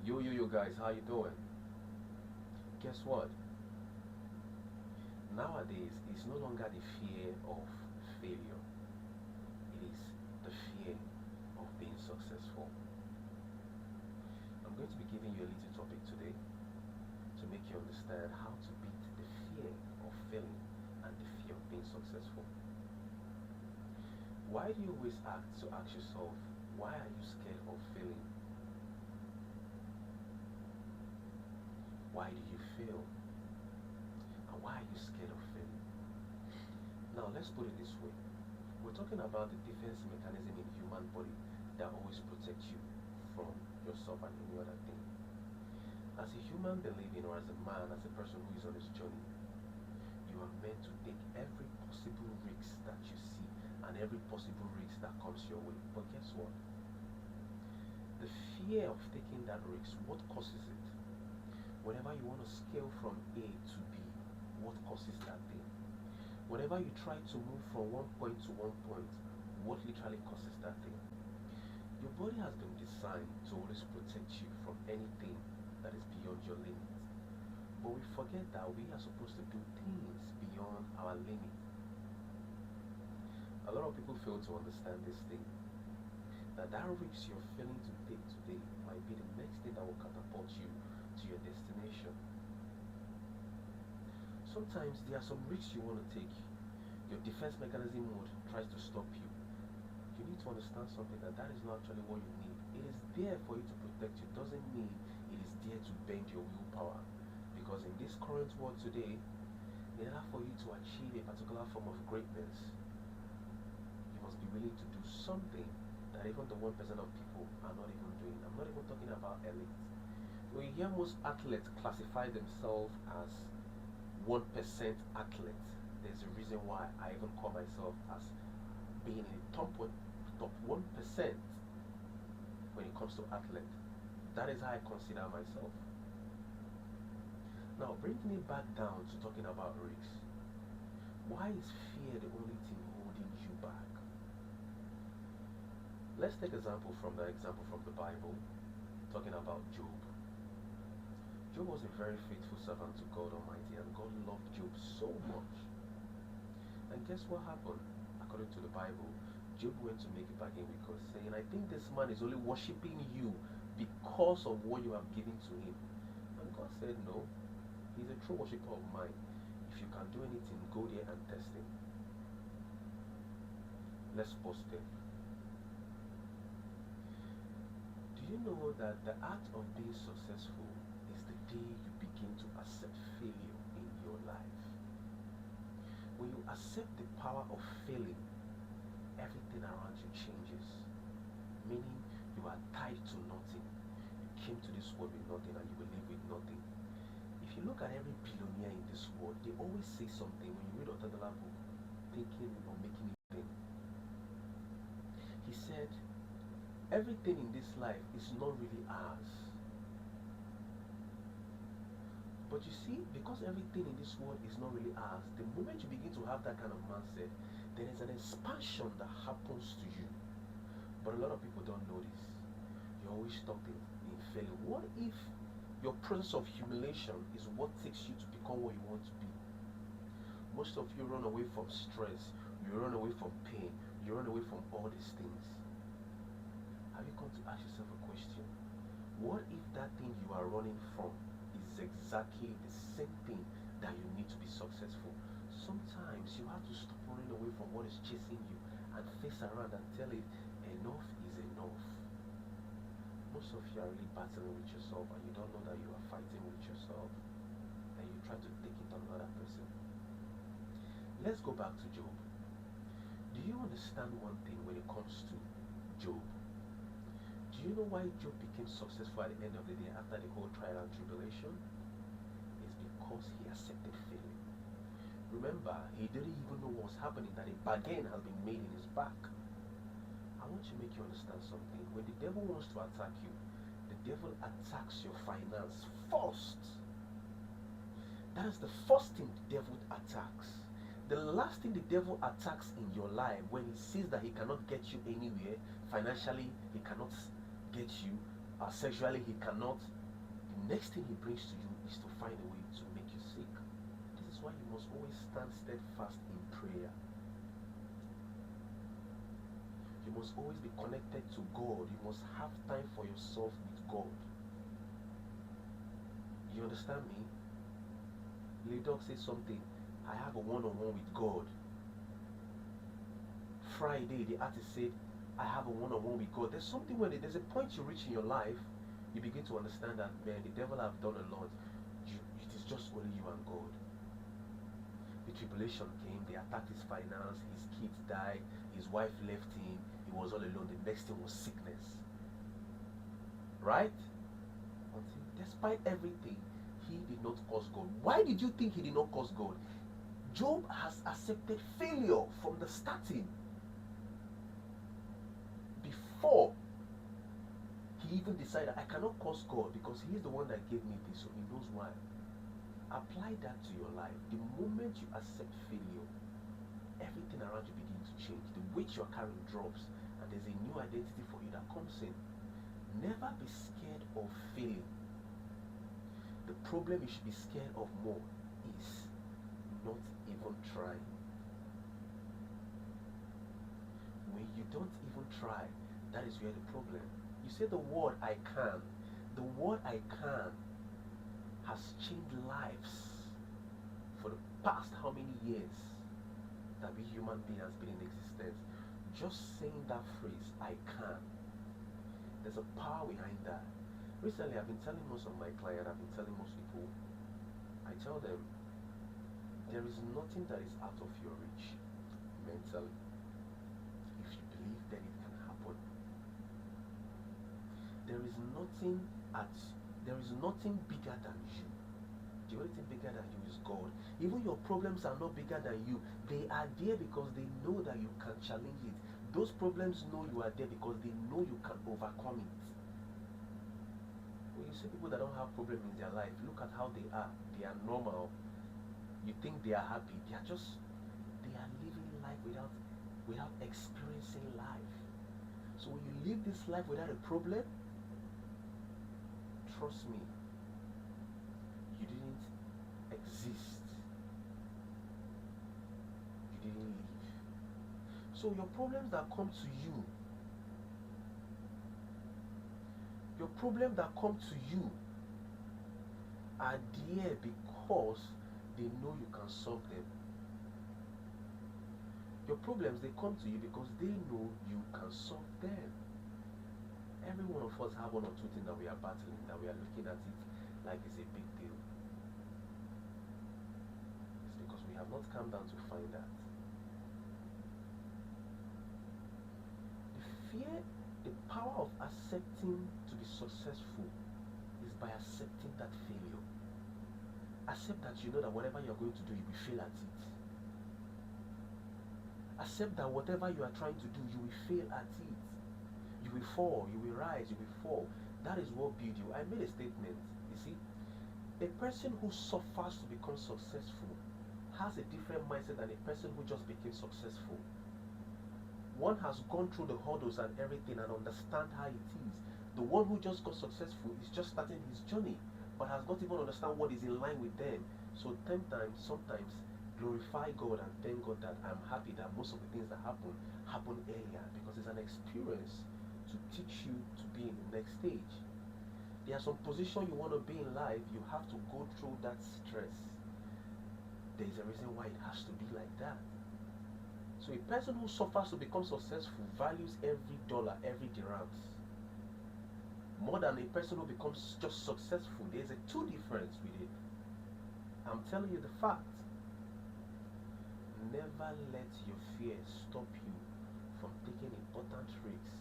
Yo guys, how you doing? Guess what? Nowadays, it's no longer the fear of failure. It is the fear of being successful. I'm going to be giving you a little topic today to make you understand how to beat the fear of failing and the fear of being successful. Why do you always act to ask yourself, why are you scared of failing? Why do you fail? And why are you scared of failing? Now, let's put it this way. We're talking about the defense mechanism in human body that always protects you from yourself and any other thing. As a human being or as a man, as a person who is on this journey, you are meant to take every possible risk that you see and every possible risk that comes your way. But guess what? The fear of taking that risk, what causes it? Whenever you want to scale from A to B, what causes that thing? Whenever you try to move from one point to one point, what literally causes that thing? Your body has been designed to always protect you from anything that is beyond your limit. But we forget that we are supposed to do things beyond our limit. A lot of people fail to understand this thing. That risk you're failing to take today might be the next thing that will catapult you to your destination. Sometimes there are some risks you want to take. Your defense mechanism mode tries to stop you. You need to understand something that is not actually what you need. It is there for you to protect you. It doesn't mean it is there to bend your willpower. Because in this current world today, in order for you to achieve a particular form of greatness, you must be willing to do something that even the 1% of people are not even doing. I'm not even talking about elite. We hear most athletes classify themselves as 1% athletes. There's a reason why I even call myself as being in the top 1% when it comes to athlete. That is how I consider myself. Now, bringing it back down to talking about risks. Why is fear the only thing holding you back? Let's take example from the Bible, talking about Job. Job was a very faithful servant to God Almighty, and God loved Job so much. And guess what happened? According to the Bible, Job went to make a bargain with God, saying, I think this man is only worshiping you because of what you have given to him. And God said, no, he's a true worshiper of mine. If you can do anything, go there and test him. Let's pause there. Do you know that the act of being successful is the day you begin to accept failure in your life? When you accept the power of failing, everything around you changes. Meaning you are tied to nothing. You came to this world with nothing and you will live with nothing. If you look at every billionaire in this world, they always say something when you read Otadala book, thinking or making it plain. He said, everything in this life is not really ours. But you see, because everything in this world is not really ours, the moment you begin to have that kind of mindset, there is an expansion that happens to you. But a lot of people don't know this. You're always stuck in failing. What if your process of humiliation is what takes you to become what you want to be? Most of you run away from stress, you run away from pain, you run away from all these things. Have you come to ask yourself a question? What if that thing you are running from is exactly the same thing that you need to be successful? Sometimes you have to stop running away from what is chasing you and face around and tell it, enough is enough. Most of you are really battling with yourself and you don't know that you are fighting with yourself, and you try to take it on another person. Let's go back to Job. Do you understand one thing when it comes to Job? Do you know why Job became successful at the end of the day after the whole trial and tribulation? It's because he accepted failure. Remember, he didn't even know what was happening, that a bargain has been made in his back. I want to make you understand something. When the devil wants to attack you, the devil attacks your finance first. That is the first thing the devil attacks. The last thing the devil attacks in your life, when he sees that he cannot get you anywhere financially, he cannot get you sexually he cannot, the next thing he brings to you is to find a way to make you sick. This is why you must always stand steadfast in prayer. You must always be connected to God. You must have time for yourself with God. You understand me? Lil Dog says something. I have a one-on-one with God. Friday, the artist said, I have a one-on-one with God. There's something when there's a point you reach in your life, you begin to understand that, man, the devil have done a lot. It is just only you and God. The tribulation came, they attacked his finance, his kids died, his wife left him, he was all alone. The next thing was sickness. Right? Until, despite everything, he did not curse God. Why did you think he did not curse God? Job has accepted failure from the starting. Before he even decided, I cannot curse God because he is the one that gave me this, so he knows why. Apply that to your life. The moment you accept failure, everything around you begins to change. The weight you're carrying drops, and there's a new identity for you that comes in. Never be scared of failing. The problem you should be scared of more is not even trying. When you don't even try, that is where the problem. You say the word I can. The word I can has changed lives for the past how many years that we human being has been in existence. Just saying that phrase, I can. There's a power behind that. Recently, I've been telling most of my clients, I've been telling most people, I tell them, there is nothing that is out of your reach mentally. If you believe, then it can happen. There is nothing bigger than you. The only thing bigger than you is God. Even your problems are not bigger than you. They are there because they know that you can challenge it. Those problems know you are there because they know you can overcome it. When you see people that don't have problems in their life, look at how they are. They are normal. You think they are happy. They are living life without experiencing life. So when you live this life without a problem, trust me, you didn't exist. You didn't live. So your problems that come to you, are there because they know you can solve them. Your problems, they come to you because they know you can solve them. Every one of us have one or two things that we are battling, that we are looking at it like it's a big deal. It's because we have not come down to find that. The power of accepting to be successful is by accepting that failure. Accept that you know that whatever you're going to do, you will fail at it. Accept that whatever you are trying to do, you will fail at it. You will fall, you will rise, you will fall. That is what builds you. I made a statement. You see, a person who suffers to become successful has a different mindset than a person who just became successful. One has gone through the hurdles and everything and understand how it is. The one who just got successful is just starting his journey, but has not even understand what is in line with them. So sometimes glorify God and thank God that I'm happy that most of the things that happen earlier, because it's an experience to teach you to be in the next stage. There are some positions you want to be in life, you have to go through that stress. There is a reason why it has to be like that. So a person who suffers to become successful values every dollar, every dirham, more than a person who becomes just successful. There's a two difference with it. I'm telling you the fact. Never let your fear stop you from taking important risks